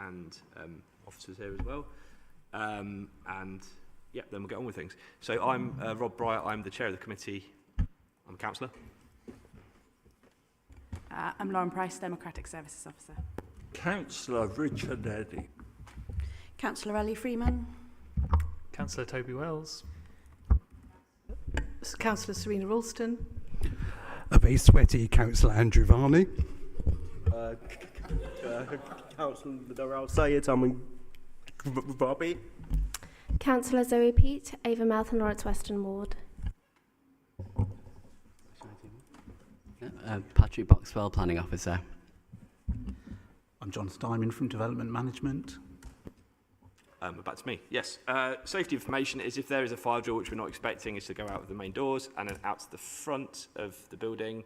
and officers here as well. And yeah, then we'll get on with things. So I'm Rob Bryant, I'm the chair of the committee. I'm a councillor. I'm Lauren Price, Democratic Services Officer. Councillor Richard Eddy. Councillor Ellie Freeman. Councillor Toby Wells. Councillor Serena Ralston. A very sweaty Councillor Andrew Varney. Councillor Darrell Sayed, I'm Bobby. Councillor Zoe Pete, Avonmouth and Lawrence Western Ward. Patrick Boxwell, Planning Officer. I'm Jonathan Diamond from Development Management. Back to me. Yes. Safety information is if there is a fire drill, which we're not expecting, is to go out of the main doors and then out to the front of the building,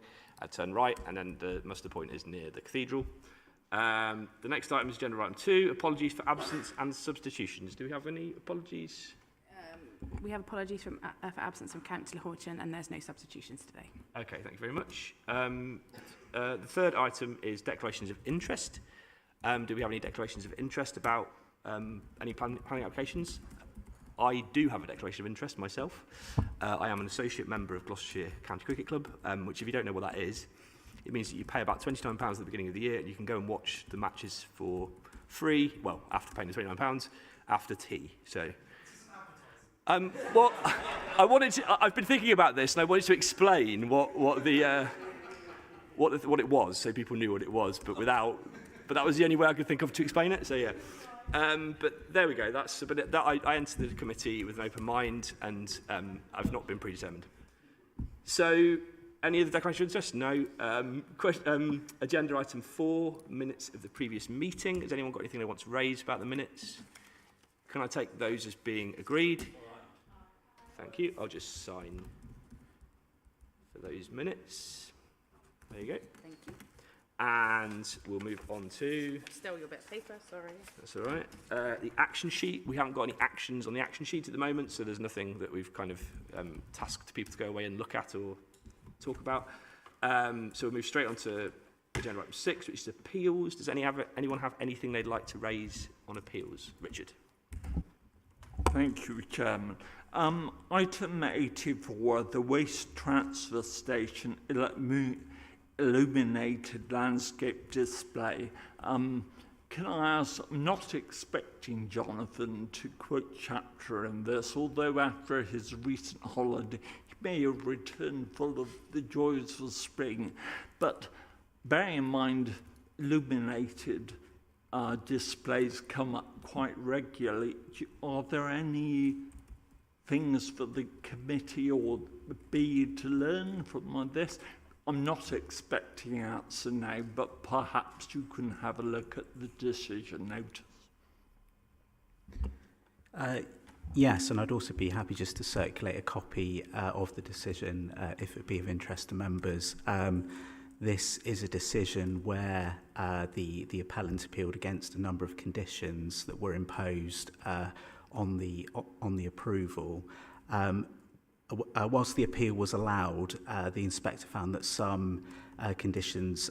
turn right, and then the muster point is near the cathedral. The next item is agenda item 2, apologies for absence and substitutions. Do we have any apologies? We have apologies for absence from Councillor Horton, and there's no substitutions today. Okay, thank you very much. The third item is declarations of interest. Do we have any declarations of interest about any planning applications? I do have a declaration of interest myself. I am an associate member of Gloucestershire County Cricket Club, which if you don't know what that is, it means that you pay about £29 at the beginning of the year and you can go and watch the matches for free, well, after paying the £29, after tea. So, well, I've been thinking about this and I wanted to explain what it was, so people knew what it was, but that was the only way I could think of to explain it. So yeah. But there we go. I entered the committee with an open mind, and I've not been predetermined. So, any other declaration of interest? No. Agenda item 4, minutes of the previous meeting. Has anyone got anything they want to raise about the minutes? Can I take those as being agreed? Thank you. I'll just sign for those minutes. There you go. Thank you. And we'll move on to... Still your bit of paper, sorry. That's all right. The action sheet. We haven't got any actions on the action sheet at the moment, so there's nothing that we've kind of tasked people to go away and look at or talk about. So we'll move straight on to agenda item 6, which is appeals. Does anyone have anything they'd like to raise on appeals? Richard. Thank you, Chairman. Item 84, the waste transfer station illuminated landscape display. Can I ask, I'm not expecting Jonathan to quote chapter in this, although after his recent holiday, he may have returned full of the joys of spring. But bearing in mind, illuminated displays come up quite regularly. Are there any things for the committee or the B to learn from this? I'm not expecting an answer now, but perhaps you can have a look at the decision notice. Yes, and I'd also be happy just to circulate a copy of the decision if it would be of interest to members. This is a decision where the appellant appealed against a number of conditions that were imposed on the approval. Whilst the appeal was allowed, the inspector found that some conditions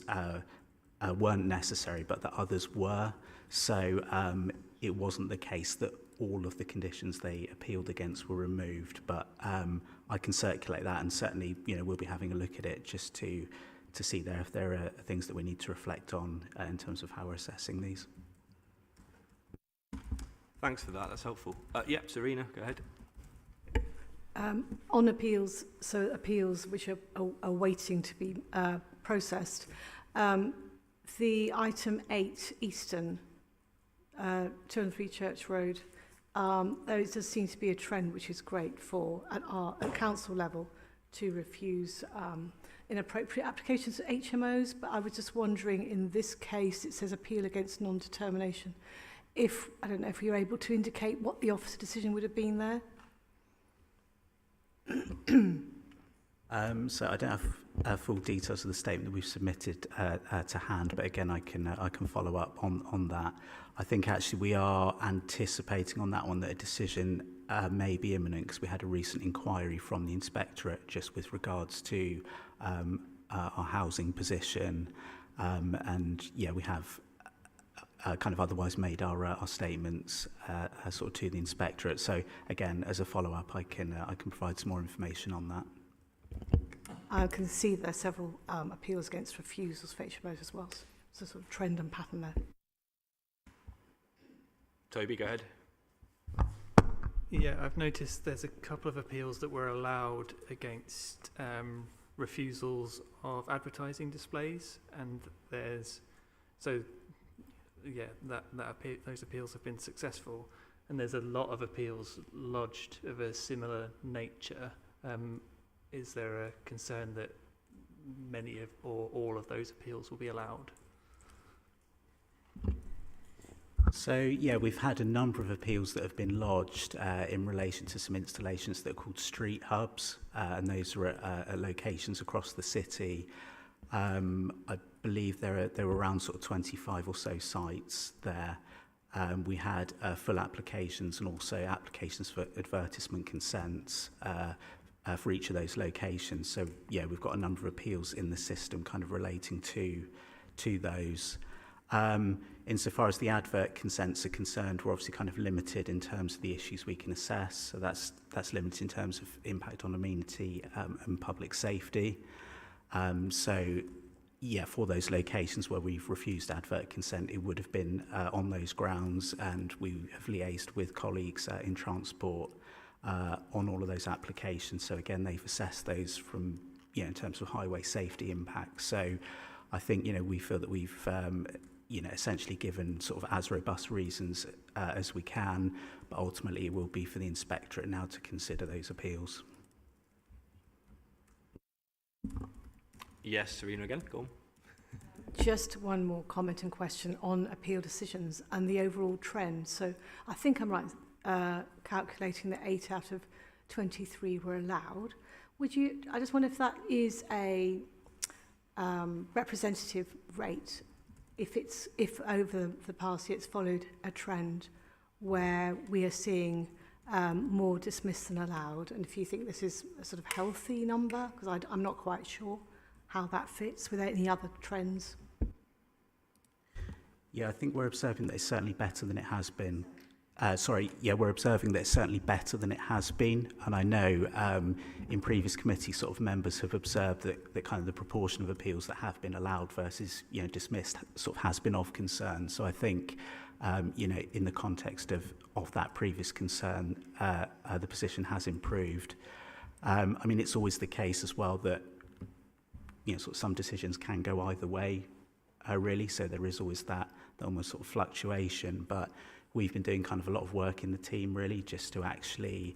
weren't necessary, but that others were. So it wasn't the case that all of the conditions they appealed against were removed. But I can circulate that, and certainly, we'll be having a look at it just to see if there are things that we need to reflect on in terms of how we're assessing these. Thanks for that. That's helpful. Yep, Serena, go ahead. On appeals, so appeals which are waiting to be processed, the item 8, Eastern, 203 Church Road, there does seem to be a trend which is great at council level to refuse inappropriate applications to HMOs, but I was just wondering, in this case, it says appeal against non-determination. I don't know if you're able to indicate what the officer decision would have been there. So I don't have full details of the statement that we've submitted to hand, but again, I can follow up on that. I think actually we are anticipating on that one that a decision may be imminent, because we had a recent inquiry from the inspectorate just with regards to our housing position, and yeah, we have kind of otherwise made our statements sort of to the inspectorate. So again, as a follow-up, I can provide some more information on that. I can see there are several appeals against refusals for HMOs as well. So sort of trend and pattern there. Toby, go ahead. Yeah, I've noticed there's a couple of appeals that were allowed against refusals of advertising displays, and there's those appeals have been successful, and there's a lot of appeals lodged of a similar nature. Is there a concern that many of or all of those appeals will be allowed? So, yeah, we've had a number of appeals that have been lodged in relation to some installations that are called street hubs, and those are at locations across the city. I believe there were around sort of 25 or so sites there. We had full applications and also applications for advertisement consents for each of those locations. So, yeah, we've got a number of appeals in the system kind of relating to those. Insofar as the advert consents are concerned, we're obviously kind of limited in terms of the issues we can assess. So that's limited in terms of impact on amenity and public safety. So, yeah, for those locations where we've refused advert consent, it would have been on those grounds, and we have liaised with colleagues in transport on all of those applications. So again, they've assessed those from, in terms of highway safety impact. So I think, we feel that we've, essentially given sort of as robust reasons as we can, but ultimately it will be for the inspectorate now to consider those appeals. Yes, Serena again, go on. Just one more comment and question on appeal decisions and the overall trend. So I think I'm right calculating that 8 out of 23 were allowed. I just wonder if that is a representative rate, if over the past year it's followed a trend where we are seeing more dismissed than allowed, and if you think this is a sort of healthy number, because I'm not quite sure how that fits with any other trends. Yeah, I think we're observing that it's certainly better than it has been. We're observing that it's certainly better than it has been. And I know in previous committee sort of members have observed that kind of the proportion of appeals that have been allowed versus, dismissed sort of has been of concern. So I think, in the context of that previous concern, the position has improved. It's always the case as well that, sort of some decisions can go either way, really. So there is always that almost sort of fluctuation, but we've been doing kind of a lot of work in the team really just to actually,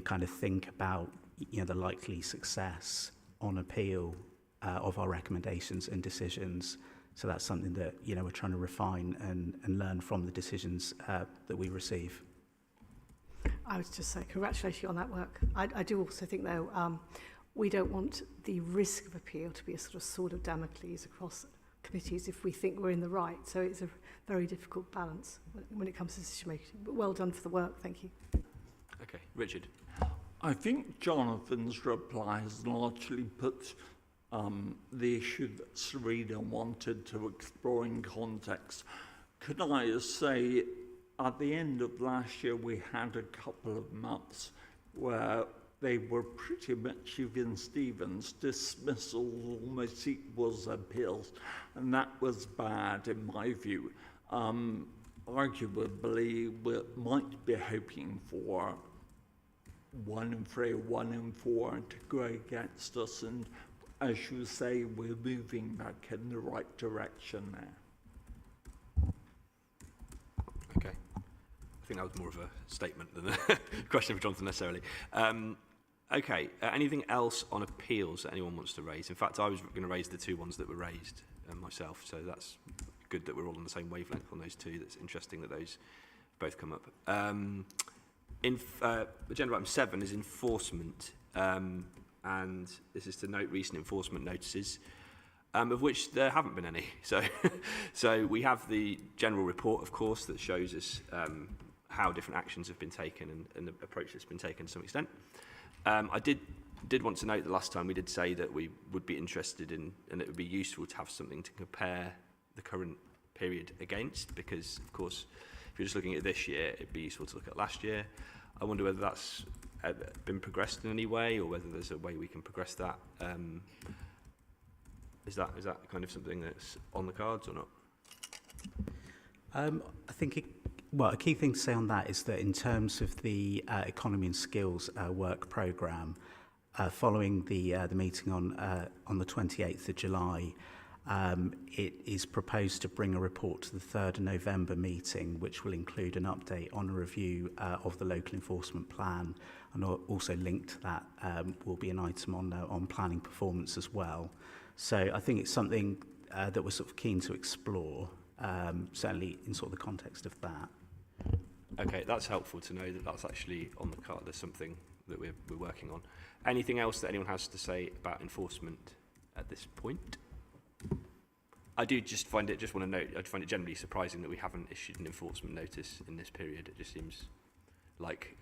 kind of think about, the likely success on appeal of our recommendations and decisions. So that's something that, we're trying to refine and learn from the decisions that we receive. I would just say congratulations on that work. I do also think, though, we don't want the risk of appeal to be a sort of sword of Damocles across committees if we think we're in the right. So it's a very difficult balance when it comes to decision making. But well done for the work. Thank you. Okay, Richard. I think Jonathan's reply has largely put the issue that Serena wanted to explore in context. Could I say, at the end of last year, we had a couple of months where they were pretty much even Stevens. Dismissal almost equals appeals, and that was bad in my view. Arguably, we might be hoping for 1 in 3, 1 in 4 to go against us, and as you say, we're moving back in the right direction there. Okay. I think that was more of a statement than a question for Jonathan necessarily. Okay, anything else on appeals that anyone wants to raise? In fact, I was going to raise the 2 ones that were raised myself, so that's good that we're all on the same wavelength on those 2. That's interesting that those both come up. Agenda item 7 is enforcement, and this is to note recent enforcement notices, of which there haven't been any. So we have the general report, of course, that shows us how different actions have been taken and the approach that's been taken to some extent. I did want to note that last time we did say that we would be interested in, and it would be useful to have something to compare the current period against, because of course if you're just looking at this year, it'd be useful to look at last year. I wonder whether that's been progressed in any way, or whether there's a way we can progress that. Is that kind of something that's on the cards or not? I think a key thing to say on that is that in terms of the economy and skills work programme, following the meeting on the 28th of July, it is proposed to bring a report to the 3rd of November meeting, which will include an update on a review of the local enforcement plan, and also linked to that will be an item on planning performance as well. So I think it's something that we're sort of keen to explore, certainly in sort of the context of that. Okay, that's helpful to know that that's actually on the card. There's something that we're working on. Anything else that anyone has to say about enforcement at this point? I do just want to note, I find it generally surprising that we haven't issued an enforcement notice in this period. It just seems like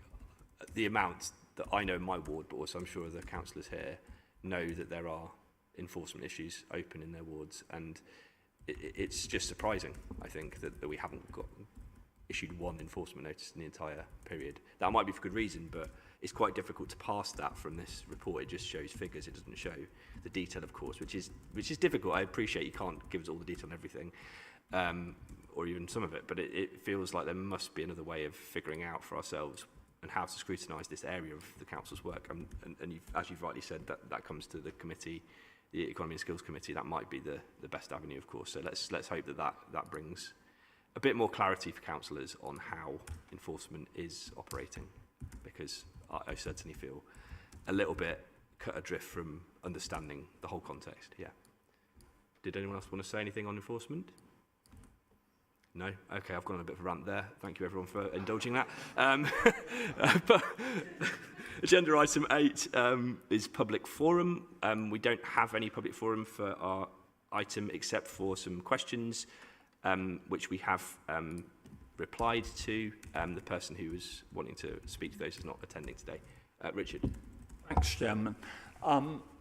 the amount that I know in my ward, but also I'm sure the councillors here know that there are enforcement issues open in their wards, and it's just surprising, I think, that we haven't issued one enforcement notice in the entire period. That might be for good reason, but it's quite difficult to pass that from this report. It just shows figures. It doesn't show the detail, of course, which is difficult. I appreciate you can't give us all the detail on everything, or even some of it, but it feels like there must be another way of figuring out for ourselves and how to scrutinise this area of the council's work. And as you've rightly said, that comes to the committee, the Economy and Skills Committee. That might be the best avenue, of course. So let's hope that brings a bit more clarity for councillors on how enforcement is operating, because I certainly feel a little bit cut adrift from understanding the whole context. Yeah. Did anyone else want to say anything on enforcement? No? Okay, I've gone on a bit of a rant there. Thank you everyone for indulging that. But agenda item 8 is public forum. We don't have any public forum for our item except for some questions which we have replied to. The person who was wanting to speak to those is not attending today. Richard. Thanks, Chairman.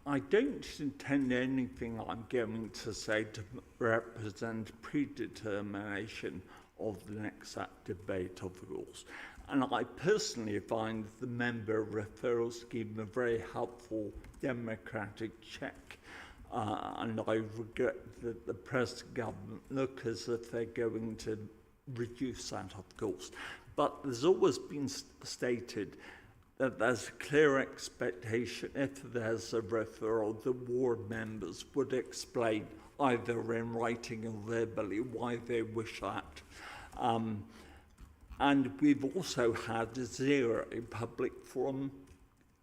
I don't intend anything I'm going to say to represent predetermination of the next debate, of course. And I personally find the member referral scheme a very helpful democratic check. And I regret that the present government look as if they're going to reduce that, of course. But there's always been stated that there's a clear expectation if there's a referral, the ward members would explain either in writing or verbally why they wish that. And we've also had 0 public forum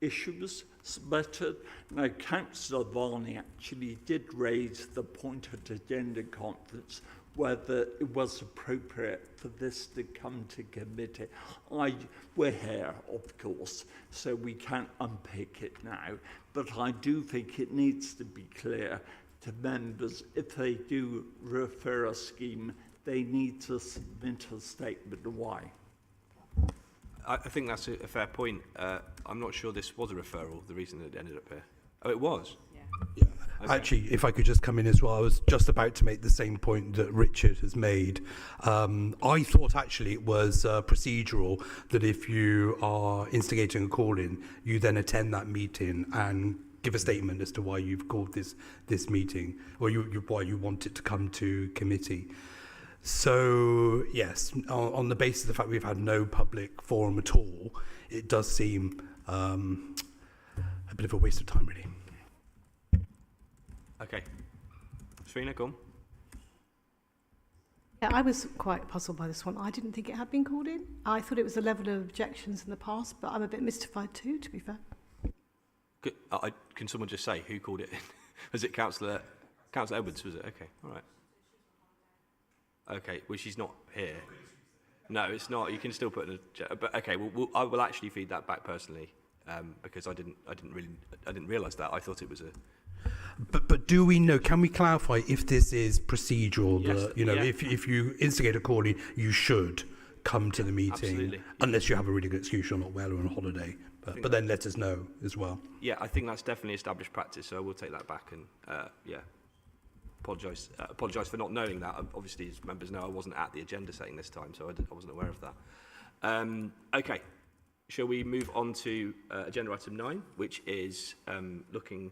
issues submitted. Now, Councillor Varney actually did raise the point at agenda conference whether it was appropriate for this to come to committee. We're here, of course, so we can't unpick it now, but I do think it needs to be clear to members, if they do refer a scheme, they need to submit a statement why. I think that's a fair point. I'm not sure this was a referral, the reason that it ended up here. Oh, it was? Yeah. Okay. Actually, if I could just come in as well, I was just about to make the same point that Richard has made. I thought actually it was procedural, that if you are instigating a call-in, you then attend that meeting and give a statement as to why you've called this meeting, or why you want it to come to committee. So, yes, on the basis of the fact we've had no public forum at all, it does seem a bit of a waste of time, really. Okay. Serena, go on. Yeah, I was quite puzzled by this one. I didn't think it had been called in. I thought it was a level of objections in the past, but I'm a bit mystified too, to be fair. Can someone just say who called it in? Was it Councillor Edwards, was it? Okay, all right. Okay, well, she's not here. No, it's not. You can still put in a... But okay, I will actually feed that back personally, because I didn't realise that. I thought it was a... But do we know, can we clarify if this is procedural, Yes, that, if you instigate a call-in, you should come to the meeting, absolutely. Unless you have a really good excuse, you're not well or on holiday. But then let us know as well. Yeah, I think that's definitely established practice, so I will take that back and, yeah. apologise for not knowing that. Obviously, as members know, I wasn't at the agenda setting this time, so I wasn't aware of that. Okay, shall we move on to agenda item 9, which is looking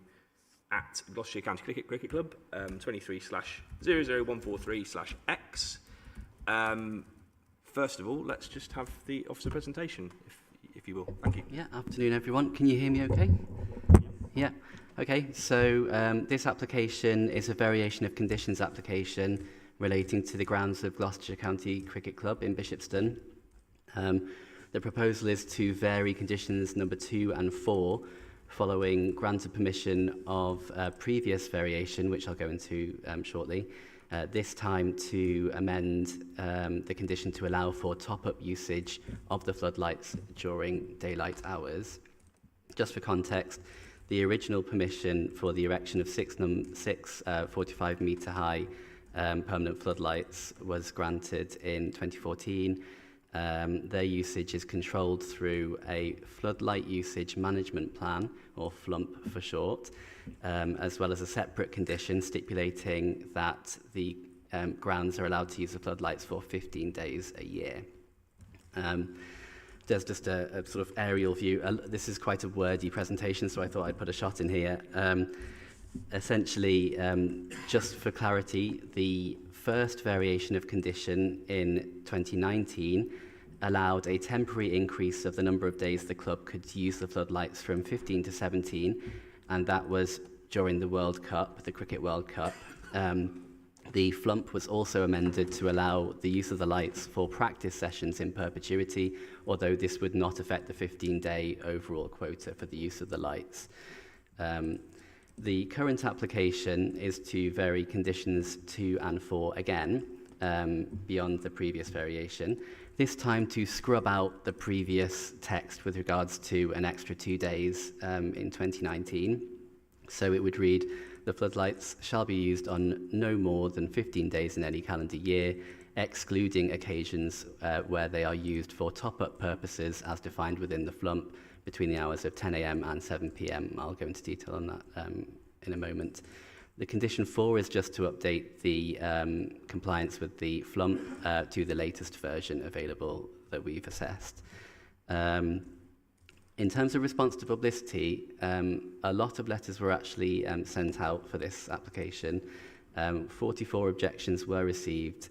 at Gloucestershire County Cricket Club, 23/00143/X. First of all, let's just have the officer presentation, if you will. Thank you. Yeah, afternoon everyone. Can you hear me okay? Yeah. Okay, so this application is a variation of conditions application relating to the grounds of Gloucestershire County Cricket Club in Bishopston. The proposal is to vary conditions number 2 and 4 following grant of permission of previous variation, which I'll go into shortly, this time to amend the condition to allow for top-up usage of the floodlights during daylight hours. Just for context, the original permission for the erection of six 45-metre high permanent floodlights was granted in 2014. Their usage is controlled through a floodlight usage management plan, or FLUMP for short, as well as a separate condition stipulating that the grounds are allowed to use the floodlights for 15 days a year. There's just a sort of aerial view. This is quite a wordy presentation, so I thought I'd put a shot in here. Essentially, just for clarity, the first variation of condition in 2019 allowed a temporary increase of the number of days the club could use the floodlights from 15 to 17, and that was during the World Cup, the Cricket World Cup. The FLUMP was also amended to allow the use of the lights for practice sessions in perpetuity, although this would not affect the 15-day overall quota for the use of the lights. The current application is to vary conditions 2 and 4 again, beyond the previous variation, this time to scrub out the previous text with regards to an extra 2 days in 2019. So it would read, the floodlights shall be used on no more than 15 days in any calendar year, excluding occasions where they are used for top-up purposes as defined within the FLUMP between the hours of 10 a.m. and 7 p.m. I'll go into detail on that in a moment. The condition 4 is just to update the compliance with the FLUMP to the latest version available that we've assessed. In terms of response to publicity, a lot of letters were actually sent out for this application. 44 objections were received,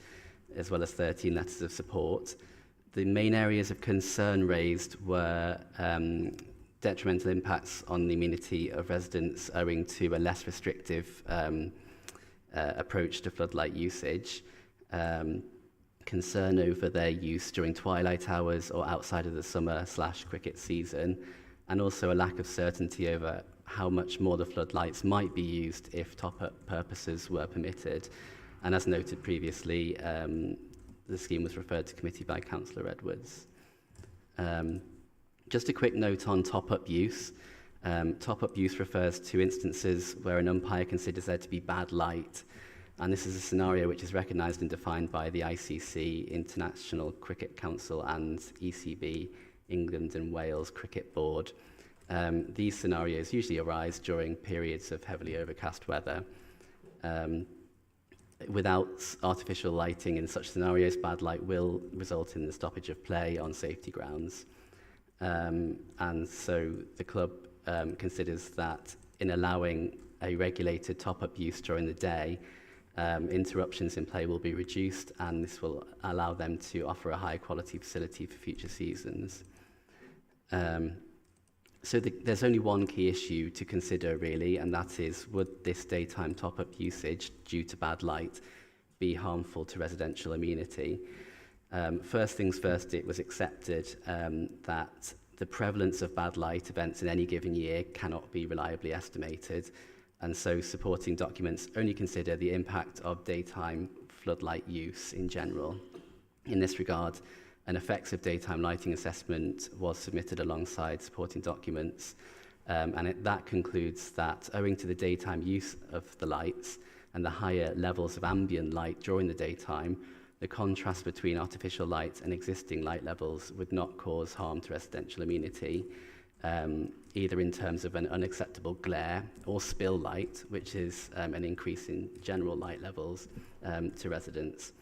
as well as 13 letters of support. The main areas of concern raised were detrimental impacts on the amenity of residents owing to a less restrictive approach to floodlight usage, concern over their use during twilight hours or outside of the summer/cricket season, and also a lack of certainty over how much more the floodlights might be used if top-up purposes were permitted. And as noted previously, the scheme was referred to committee by Councillor Edwards. Just a quick note on top-up use. Top-up use refers to instances where an umpire considers there to be bad light, and this is a scenario which is recognised and defined by the ICC, International Cricket Council, and ECB, England and Wales Cricket Board. These scenarios usually arise during periods of heavily overcast weather. Without artificial lighting in such scenarios, bad light will result in the stoppage of play on safety grounds. And so the club considers that in allowing a regulated top-up use during the day, interruptions in play will be reduced, and this will allow them to offer a high-quality facility for future seasons. There's only one key issue to consider, really, and that is, would this daytime top-up usage due to bad light be harmful to residential amenity? First things first, it was accepted that the prevalence of bad light events in any given year cannot be reliably estimated, and so supporting documents only consider the impact of daytime floodlight use in general. In this regard, an effects of daytime lighting assessment was submitted alongside supporting documents, and that concludes that owing to the daytime use of the lights and the higher levels of ambient light during the daytime, the contrast between artificial light and existing light levels would not cause harm to residential amenity. either in terms of an unacceptable glare or spill light, which is an increase in general light levels to residents.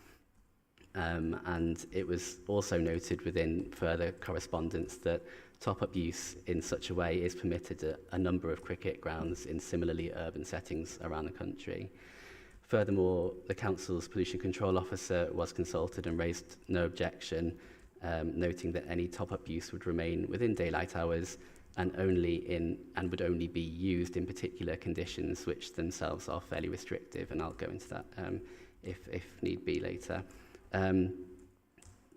And it was also noted within further correspondence that top-up use in such a way is permitted at a number of cricket grounds in similarly urban settings around the country. Furthermore, the Council's Pollution Control Officer was consulted and raised no objection, noting that any top-up use would remain within daylight hours and would only be used in particular conditions which themselves are fairly restrictive, and I'll go into that if need be later.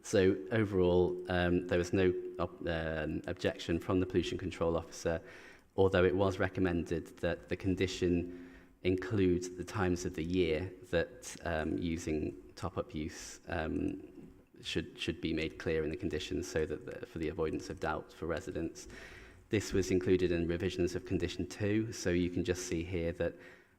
So overall, there was no objection from the Pollution Control Officer, although it was recommended that the condition include the times of the year that using top-up use should be made clear in the conditions, so that for the avoidance of doubt for residents. This was included in revisions of Condition 2, so you can just see here that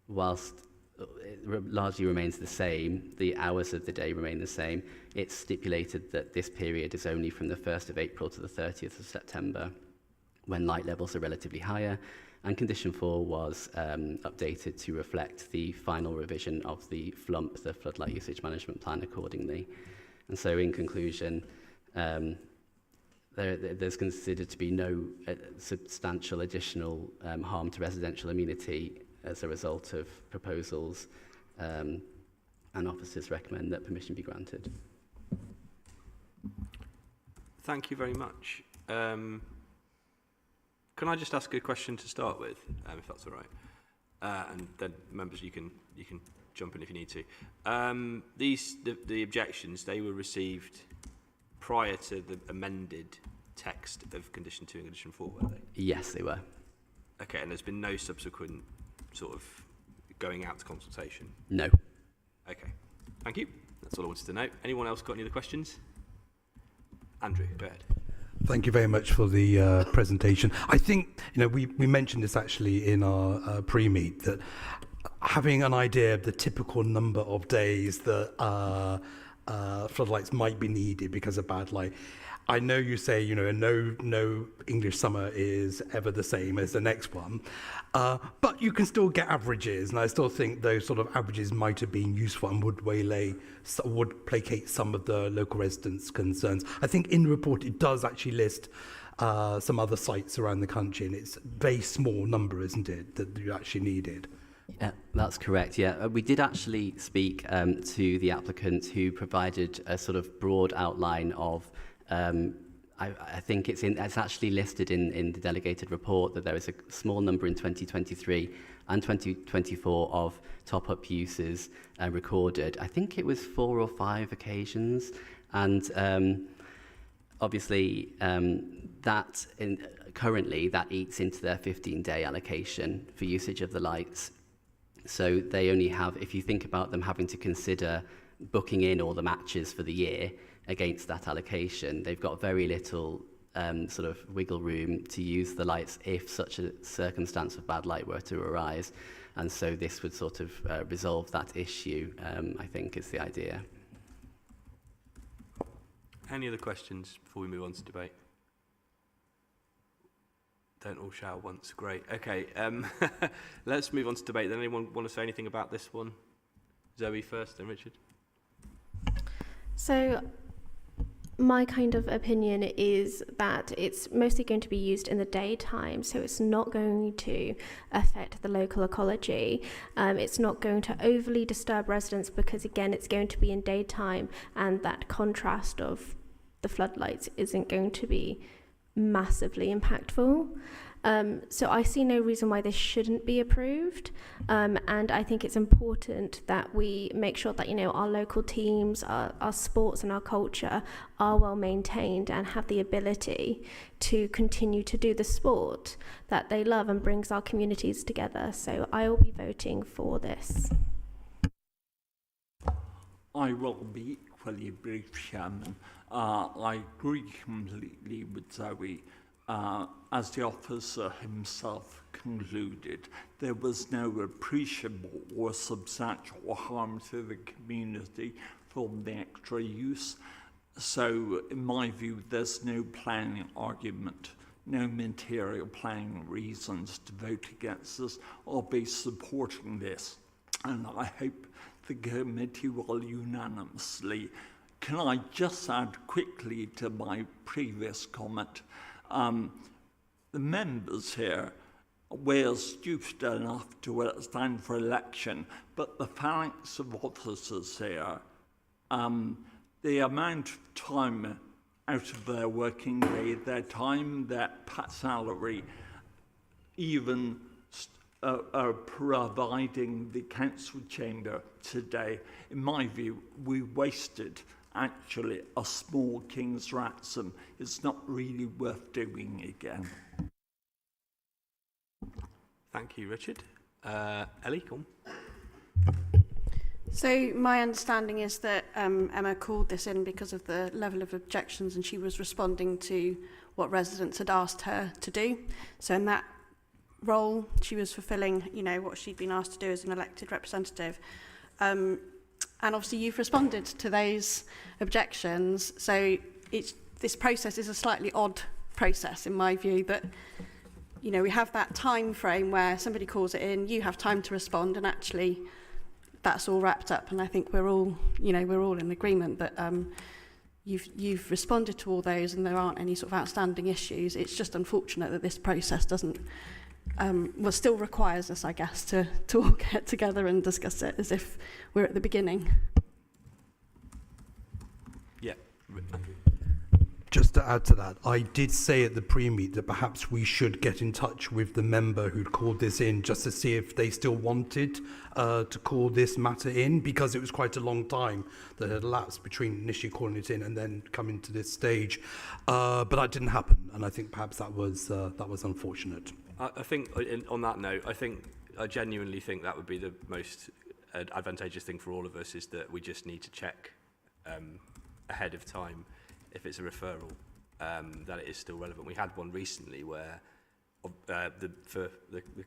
whilst it largely remains the same, the hours of the day remain the same, it's stipulated that this period is only from the 1st of April to the 30th of September, when light levels are relatively higher, and Condition 4 was updated to reflect the final revision of the FLUMP, the Floodlight Usage Management Plan, accordingly. And so in conclusion, there's considered to be no substantial additional harm to residential amenity as a result of proposals, and officers recommend that permission be granted. Thank you very much. Can I just ask a question to start with, if that's all right? And then members, you can jump in if you need to. The objections, they were received prior to the amended text of Condition 2 and Condition 4, were they? Yes, they were. Okay, and there's been no subsequent sort of going out to consultation? No. Okay, thank you. That's all I wanted to know. Anyone else got any other questions? Andrew, go ahead. Thank you very much for the presentation. I think, we mentioned this actually in our pre-meet, that having an idea of the typical number of days that floodlights might be needed because of bad light. I know you say, no English summer is ever the same as the next one, but you can still get averages, and I still think those sort of averages might have been useful and would placate some of the local residents' concerns. I think in the report it does actually list some other sites around the country, and it's a very small number, isn't it, that you actually needed? Yeah, that's correct. Yeah, we did actually speak to the applicant, who provided a sort of broad outline of. I think it's actually listed in the delegated report that there is a small number in 2023 and 2024 of top-up uses recorded. I think it was 4 or 5 occasions, and obviously currently that eats into their 15-day allocation for usage of the lights. So they only have, if you think about them having to consider booking in all the matches for the year against that allocation, they've got very little sort of wiggle room to use the lights if such a circumstance of bad light were to arise. And so this would sort of resolve that issue, I think, is the idea. Any other questions before we move on to debate? Don't all shout at once. Great. Okay, let's move on to debate. Then anyone want to say anything about this one? Zoe first, then Richard. So my kind of opinion is that it's mostly going to be used in the daytime, so it's not going to affect the local ecology. It's not going to overly disturb residents because, again, it's going to be in daytime, and that contrast of the floodlights isn't going to be massively impactful. So I see no reason why this shouldn't be approved, and I think it's important that we make sure that our local teams, our sports and our culture are well maintained and have the ability to continue to do the sport that they love and brings our communities together. So I will be voting for this. I will be equally brief, Chairman. I agree completely with Zoe. As the officer himself concluded, there was no appreciable or substantial harm to the community from the extra use. So, in my view, there's no planning argument no material playing reasons to vote against this. I'll be supporting this, and I hope the committee will unanimously. Can I just add quickly to my previous comment? The members here were stupid enough to stand for election, but the phalanx of officers here, the amount of time out of their working day, their time, their salary, even providing the council chamber today, in my view, we wasted actually a small king's ransom. It's not really worth doing again. Thank you, Richard. Ellie, come. So my understanding is that Emma called this in because of the level of objections, and she was responding to what residents had asked her to do. So in that role, she was fulfilling, you know, what she'd been asked to do as an elected representative. And obviously you've responded to those objections. So this process is a slightly odd process in my view, but you know, we have that time frame where somebody calls it in, you have time to respond, and actually that's all wrapped up. And I think we're all, you know, we're all in agreement that you've responded to all those and there aren't any sort of outstanding issues. It's just unfortunate that this process doesn't, well, still requires us, I guess, to all get together and discuss it as if we're at the beginning. Yeah. Just to add to that, I did say at the pre-meet that perhaps we should get in touch with the member who'd called this in just to see if they still wanted to call this matter in, because it was quite a long time that had elapsed between initially calling it in and then coming to this stage. But that didn't happen, and I think perhaps that was unfortunate. I think on that note, I genuinely think that would be the most advantageous thing for all of us, is that we just need to check ahead of time if it's a referral, that it is still relevant. We had one recently where the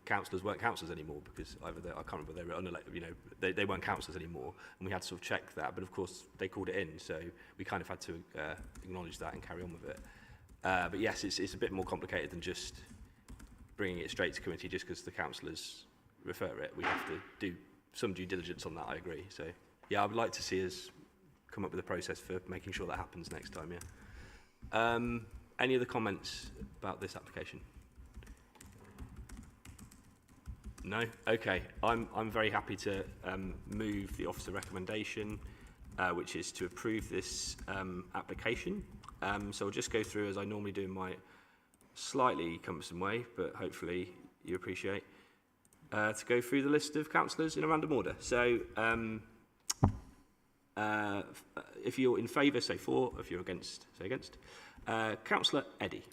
councillors weren't councillors anymore because either I can't remember, they were unelected, you know, they weren't councillors anymore, and we had to sort of check that. But of course, they called it in, so we kind of had to acknowledge that and carry on with it. But yes, it's a bit more complicated than just bringing it straight to committee just because the councillors refer it. We have to do some due diligence on that, I agree. So yeah, I would like to see us come up with a process for making sure that happens next time, yeah. Any other comments about this application? No? Okay. I'm very happy to move the officer recommendation, which is to approve this application. So I'll just go through as I normally do in my slightly cumbersome way, but hopefully you appreciate, to go through the list of councillors in a random order. So if you're in favour, say for. If you're against, say against. Councillor Eddy.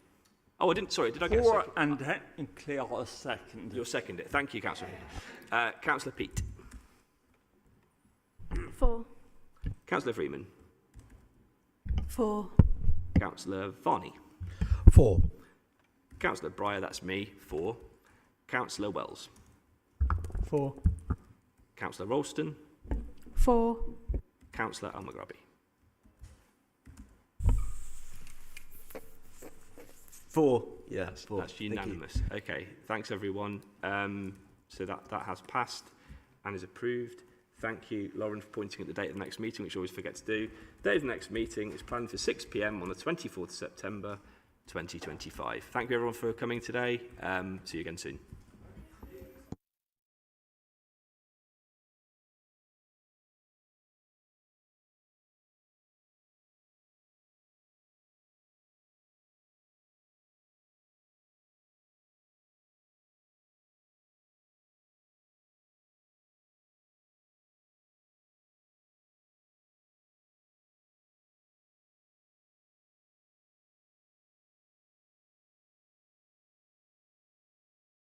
Oh, I didn't. Sorry, did I get a second? For, and technically I'll second. You'll second it. Thank you, Councillor. Councillor Peat. For. Councillor Freeman. For. Councillor Varney. For. Councillor Breyer, that's me. For. Councillor Wells. For. Councillor Ralston. For. Councillor Almagrabi. For. Yeah, for. That's unanimous. Okay, thanks everyone. So that has passed and is approved. Thank you, Lauren, for pointing at the date of the next meeting, which I always forget to do. The date of the next meeting is planned for 6 p.m. on the 24th of September 2025. Thank you everyone for coming today. See you again soon.